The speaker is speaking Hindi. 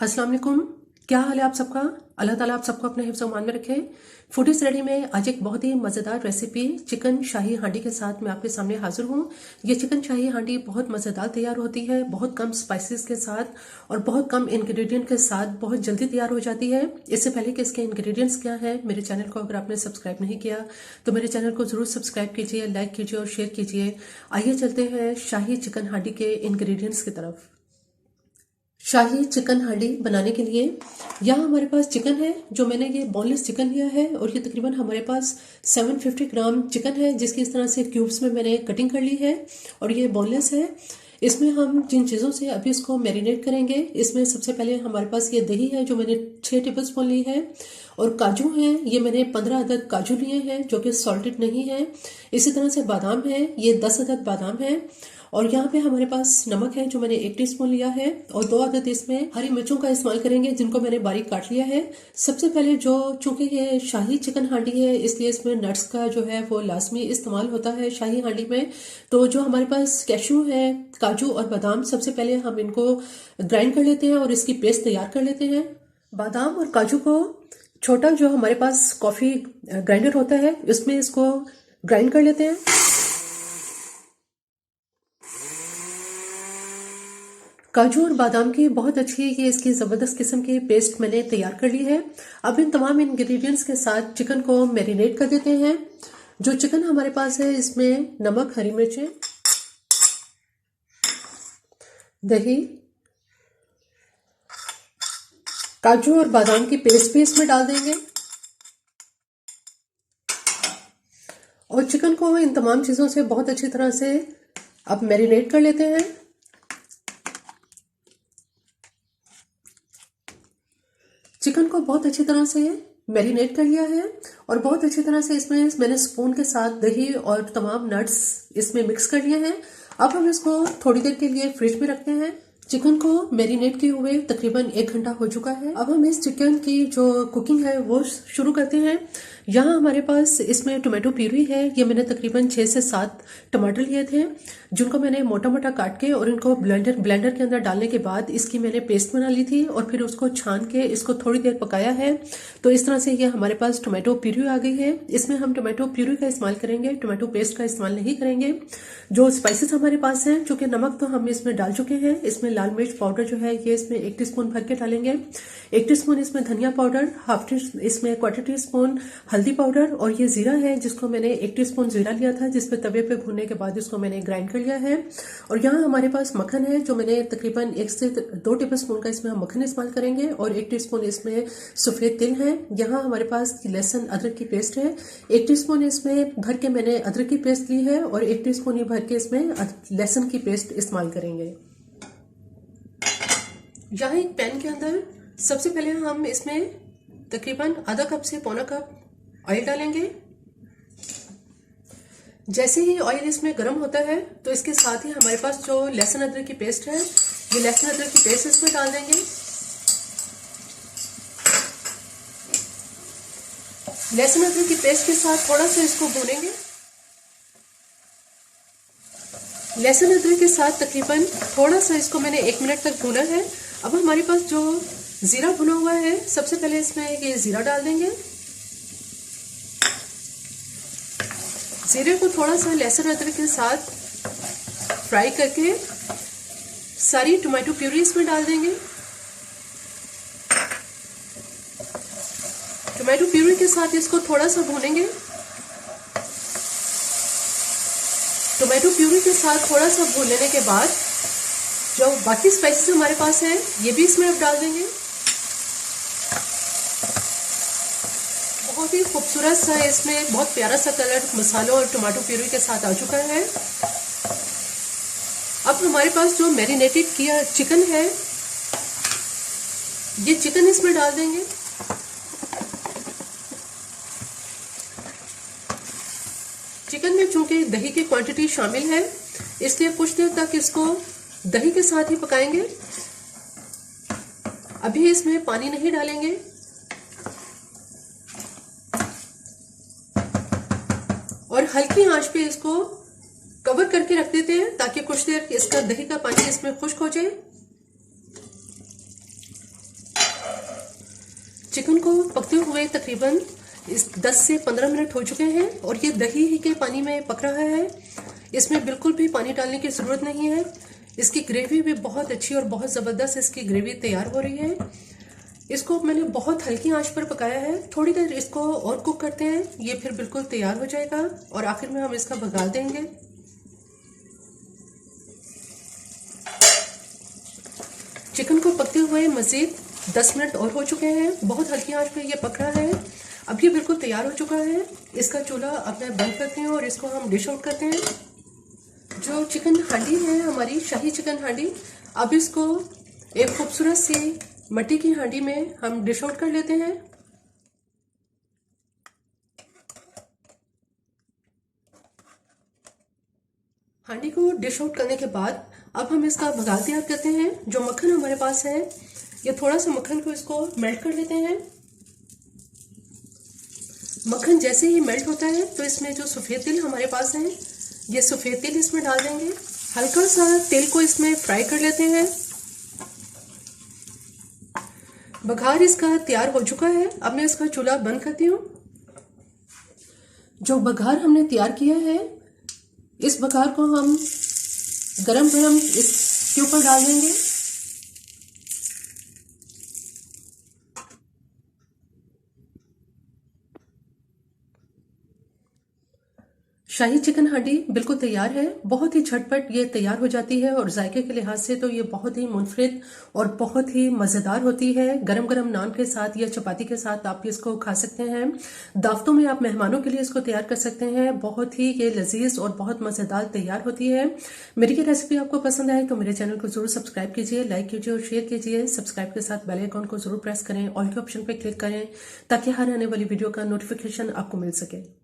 अस्सलाम वालेकुम। क्या हाल है आप सबका? अल्लाह ताला आप सबको अपने हिफ्ज़ मान में रखे। फूडीज रेडी में आज एक बहुत ही मज़ेदार रेसिपी चिकन शाही हांडी के साथ मैं आपके सामने हाजिर हूँ। ये चिकन शाही हांडी बहुत मज़ेदार तैयार होती है, बहुत कम स्पाइसेस के साथ और बहुत कम इंग्रेडिएंट के साथ बहुत जल्दी तैयार हो जाती है। इससे पहले कि इसके इंग्रेडिएंट्स क्या हैं, मेरे चैनल को अगर आपने सब्सक्राइब नहीं किया तो मेरे चैनल को ज़रूर सब्सक्राइब कीजिए, लाइक कीजिए और शेयर कीजिए। आइए चलते हैं शाही चिकन हांडी के इंग्रेडिएंट्स की तरफ। शाही चिकन हांडी बनाने के लिए यहाँ हमारे पास चिकन है, जो मैंने ये बोनलेस चिकन लिया है और ये तकरीबन हमारे पास 750 ग्राम चिकन है, जिसकी इस तरह से क्यूब्स में मैंने कटिंग कर ली है और ये बोनलेस है। इसमें हम जिन चीज़ों से अभी इसको मैरिनेट करेंगे, इसमें सबसे पहले हमारे पास ये दही है जो मैंने 6 टेबल स्पून ली है और काजू हैं, ये मैंने 15 अदद काजू लिए हैं जो कि सॉल्टेड नहीं है। इसी तरह से बादाम है, ये 10 अदद बादाम है और यहाँ पे हमारे पास नमक है जो मैंने 1 टीस्पून लिया है और 2 अदद इसमें हरी मिर्चों का इस्तेमाल करेंगे जिनको मैंने बारीक काट लिया है। सबसे पहले चूंकि ये शाही चिकन हांडी है इसलिए इसमें नट्स का जो है वो लाजमी इस्तेमाल होता है शाही हांडी में। तो जो हमारे पास कैशू है, काजू और बादाम, सबसे पहले हम इनको ग्राइंड कर लेते हैं और इसकी पेस्ट तैयार कर लेते हैं। बादाम और काजू को छोटा जो हमारे पास कॉफी ग्राइंडर होता है उसमें इसको ग्राइंड कर लेते हैं। काजू और बादाम की बहुत अच्छी ये इसकी ज़बरदस्त किस्म की पेस्ट मैंने तैयार कर ली है। अब इन तमाम इंग्रेडिएंट्स के साथ चिकन को मैरिनेट कर देते हैं। जो चिकन हमारे पास है इसमें नमक, हरी मिर्चें, दही, काजू और बादाम की पेस्ट भी इसमें डाल देंगे और चिकन को इन तमाम चीज़ों से बहुत अच्छी तरह से अब मैरिनेट कर लेते हैं। चिकन को बहुत अच्छी तरह से मैरिनेट कर लिया है और बहुत अच्छी तरह से इसमें मैंने स्पून के साथ दही और तमाम नट्स इसमें मिक्स कर लिए हैं। अब हम इसको थोड़ी देर के लिए फ्रिज में रखते हैं। चिकन को मैरिनेट किए हुए तकरीबन 1 घंटा हो चुका है। अब हम इस चिकन की जो कुकिंग है वो शुरू करते हैं। यहाँ हमारे पास इसमें टोमेटो प्यूरी है, ये मैंने तकरीबन 6 से 7 टमाटर लिए थे जिनको मैंने मोटा मोटा काट के और इनको ब्लेंडर के अंदर डालने के बाद इसकी मैंने पेस्ट बना ली थी और फिर उसको छान के इसको थोड़ी देर पकाया है। तो इस तरह से ये हमारे पास टोमेटो प्यूरी आ गई है। इसमें हम टोमेटो प्यूरी का इस्तेमाल करेंगे, टोमेटो पेस्ट का इस्तेमाल नहीं करेंगे। जो स्पाइसेस हमारे पास हैं, चूंकि नमक तो हम इसमें डाल चुके हैं, इसमें लाल मिर्च पाउडर जो है ये इसमें 1 टीस्पून भर के डालेंगे। 1 टीस्पून इसमें धनिया पाउडर, इसमें 1/4 टीस्पून हल्दी पाउडर और ये जीरा है जिसको मैंने 1 टीस्पून जीरा लिया था जिसपे तवे पे भूनने के बाद इसको मैंने ग्राइंड कर लिया है। और यहाँ हमारे पास मक्खन है जो मैंने तकरीबन 1 से 2 टेबल स्पून का इसमें हम मक्खन इस्तेमाल करेंगे और 1 टीस्पून इसमें सफेद तिल है। यहाँ हमारे पास लहसुन अदरक की पेस्ट है, 1 टीस्पून इसमें भर के मैंने अदरक की पेस्ट ली है और 1 टीस्पून ही भर के इसमें लहसुन की पेस्ट इस्तेमाल करेंगे। यहाँ एक पैन के अंदर सबसे पहले हम इसमें तकरीबन आधा कप से पौना कप ऑयल डालेंगे। जैसे ही ऑयल इसमें गर्म होता है तो इसके साथ ही हमारे पास जो लहसुन अदरक की पेस्ट है, ये लहसुन अदरक की पेस्ट इसमें डाल देंगे। लहसुन अदरक की पेस्ट के साथ थोड़ा सा इसको भूनेंगे। लहसुन अदरक के साथ तकरीबन थोड़ा सा इसको मैंने 1 मिनट तक भूना है। अब हमारे पास जो जीरा भुना हुआ है, सबसे पहले इसमें ये जीरा डाल देंगे। जीरे को थोड़ा सा लहसुन अदरक के साथ फ्राई करके सारी टोमेटो प्यूरी इसमें डाल देंगे। टोमेटो प्यूरी के साथ इसको थोड़ा सा भूनेंगे। टोमेटो प्यूरी के साथ थोड़ा सा भून लेने के बाद जो बाकी स्पाइसेस हमारे पास हैं ये भी इसमें अब डाल देंगे। बहुत ही खूबसूरत सा इसमें बहुत प्यारा सा कलर मसालों और टमाटो प्यूरी के साथ आ चुका है। अब हमारे पास जो मैरिनेटेड किया चिकन है, ये चिकन इसमें डाल देंगे। चिकन में चूंकि दही की क्वांटिटी शामिल है इसलिए कुछ देर तक इसको दही के साथ ही पकाएंगे। अभी इसमें पानी नहीं डालेंगे। और हल्की आंच पे इसको कवर करके रख देते हैं ताकि कुछ देर इसका दही का पानी इसमें खुश्क हो जाए। चिकन को पकते हुए तकरीबन 10 से 15 मिनट हो चुके हैं और ये दही ही के पानी में पक रहा है। इसमें बिल्कुल भी पानी डालने की ज़रूरत नहीं है। इसकी ग्रेवी भी बहुत अच्छी और बहुत ज़बरदस्त इसकी ग्रेवी तैयार हो रही है। इसको मैंने बहुत हल्की आंच पर पकाया है। थोड़ी देर इसको और कुक करते हैं, ये फिर बिल्कुल तैयार हो जाएगा और आखिर में हम इसका बघार देंगे। चिकन को पकते हुए मज़ीद 10 मिनट और हो चुके हैं। बहुत हल्की आंच पे ये पक रहा है। अब ये बिल्कुल तैयार हो चुका है। इसका चूल्हा अब मैं बंद करती हूँ और इसको हम डिश आउट करते हैं। जो चिकन हांडी है हमारी शाही चिकन हांडी, अब इसको एक खूबसूरत सी मिट्टी की हांडी में हम डिश आउट कर लेते हैं। हांडी को डिश आउट करने के बाद अब हम इसका बघार तैयार करते हैं। जो मक्खन हमारे पास है, ये थोड़ा सा मक्खन को इसको मेल्ट कर लेते हैं। मक्खन जैसे ही मेल्ट होता है तो इसमें जो सफ़ेद तिल हमारे पास है, ये सफ़ेद तिल इसमें डाल देंगे। हल्का सा तेल को इसमें फ्राई कर लेते हैं। बघार इसका तैयार हो चुका है। अब मैं इसका चूल्हा बंद करती हूँ। जो बघार हमने तैयार किया है, इस बघार को हम गरम गरम इसके ऊपर डाल देंगे। शाही चिकन हांडी बिल्कुल तैयार है। बहुत ही झटपट ये तैयार हो जाती है और जायके के लिहाज से तो ये बहुत ही मुनफरिद और बहुत ही मज़ेदार होती है। गरम गरम नान के साथ या चपाती के साथ आप इसको खा सकते हैं। दावतों में आप मेहमानों के लिए इसको तैयार कर सकते हैं। बहुत ही ये लजीज और बहुत मज़ेदार तैयार होती है। मेरी ये रेसिपी आपको पसंद आए तो मेरे चैनल को जरूर सब्सक्राइब कीजिए, लाइक कीजिए और शेयर कीजिए। सब्सक्राइब के साथ बेल आइकॉन को जरूर प्रेस करें, ऑल के ऑप्शन पर क्लिक करें ताकि हर आने वाली वीडियो का नोटिफिकेशन आपको मिल सके।